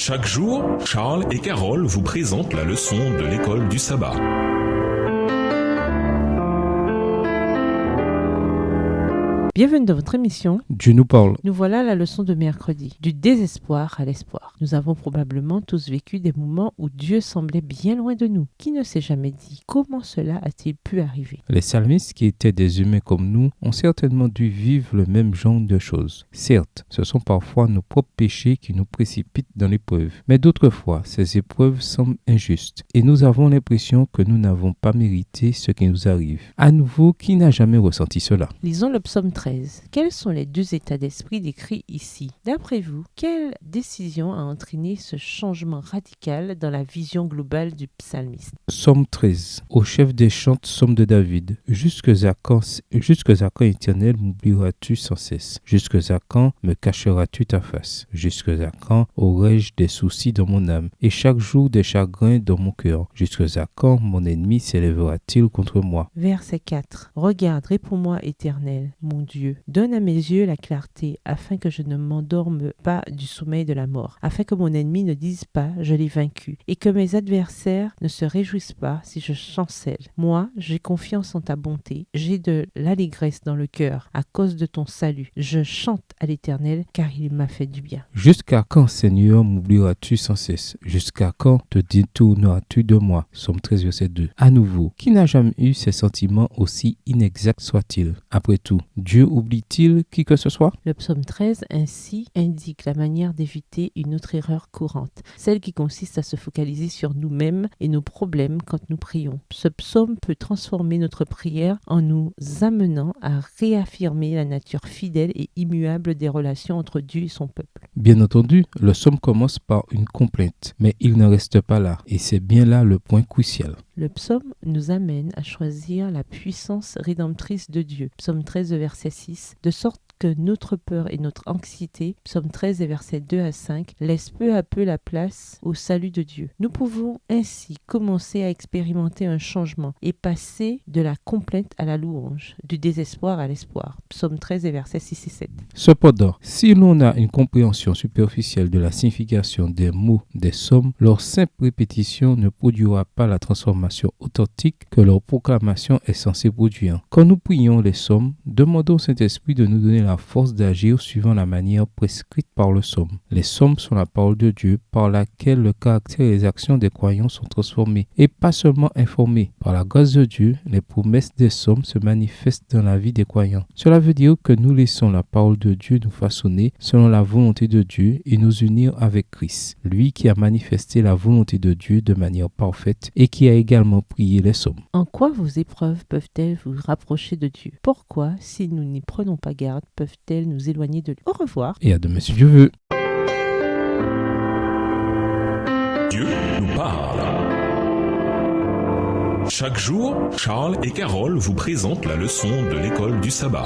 Chaque jour, Charles et Carole vous présentent la leçon de l'école du sabbat. Bienvenue dans votre émission. Dieu nous parle. Nous voilà à la leçon de mercredi, du désespoir à l'espoir. Nous avons probablement tous vécu des moments où Dieu semblait bien loin de nous. Qui ne s'est jamais dit comment cela a-t-il pu arriver? Les psalmistes, qui étaient des humains comme nous, ont certainement dû vivre le même genre de choses. Certes, ce sont parfois nos propres péchés qui nous précipitent dans l'épreuve. Mais d'autres fois, ces épreuves semblent injustes et nous avons l'impression que nous n'avons pas mérité ce qui nous arrive. À nouveau, qui n'a jamais ressenti cela? Lisons le psaume 13. Quels sont les deux états d'esprit décrits ici? D'après vous, quelle décision a entraîné ce changement radical dans la vision globale du psalmiste? Psaume 13. Au chef des chants, psaume de David. Jusque à quand, éternel, m'oublieras-tu sans cesse? Jusque à quand me cacheras-tu ta face? Jusque à quand aurai-je des soucis dans mon âme et chaque jour des chagrins dans mon cœur? Jusque à quand mon ennemi s'élèvera-t-il contre moi? Verset 4. Regarde, réponds-moi, éternel, mon Dieu. Donne à mes yeux la clarté, afin que je ne m'endorme pas du sommeil de la mort, afin que mon ennemi ne dise pas « je l'ai vaincu », et que mes adversaires ne se réjouissent pas si je chancelle. Moi, j'ai confiance en ta bonté, j'ai de l'allégresse dans le cœur à cause de ton salut. Je chante à l'Éternel, car il m'a fait du bien. Jusqu'à quand, Seigneur, m'oublieras-tu sans cesse? Jusqu'à quand te détourneras-tu de moi? Psaume 13, verset 2. À nouveau, qui n'a jamais eu ces sentiments aussi inexacts soient-ils? Après tout, Dieu oublie-t-il qui que ce soit? Le psaume 13 ainsi indique la manière d'éviter une autre erreur courante, celle qui consiste à se focaliser sur nous-mêmes et nos problèmes quand nous prions. Ce psaume peut transformer notre prière en nous amenant à réaffirmer la nature fidèle et immuable des relations entre Dieu et son peuple. Bien entendu, le psaume commence par une complainte, mais il ne reste pas là, et c'est bien là le point crucial. Le psaume nous amène à choisir la puissance rédemptrice de Dieu. Psaume 13, verset 6, de sorte que notre peur et notre anxiété, psaume 13 et versets 2 à 5, laissent peu à peu la place au salut de Dieu. Nous pouvons ainsi commencer à expérimenter un changement et passer de la complainte à la louange, du désespoir à l'espoir. Psaume 13 et versets 6 et 7. Cependant, si l'on a une compréhension superficielle de la signification des mots des psaumes, leur simple répétition ne produira pas la transformation authentique que leur proclamation est censée produire. Quand nous prions les psaumes, demandons au Saint-Esprit de nous donner la force d'agir suivant la manière prescrite par le psaume. Les psaumes sont la parole de Dieu par laquelle le caractère et les actions des croyants sont transformés et pas seulement informés. Par la grâce de Dieu, les promesses des psaumes se manifestent dans la vie des croyants. Cela veut dire que nous laissons la parole de Dieu nous façonner selon la volonté de Dieu et nous unir avec Christ, lui qui a manifesté la volonté de Dieu de manière parfaite et qui a également prié les psaumes. En quoi vos épreuves peuvent-elles vous rapprocher de Dieu? Pourquoi, si nous n'y prenons pas garde, peuvent-elles nous éloigner de lui? Au revoir. Et à demain si Dieu veut. Dieu nous parle. Chaque jour, Charles et Carole vous présentent la leçon de l'école du sabbat.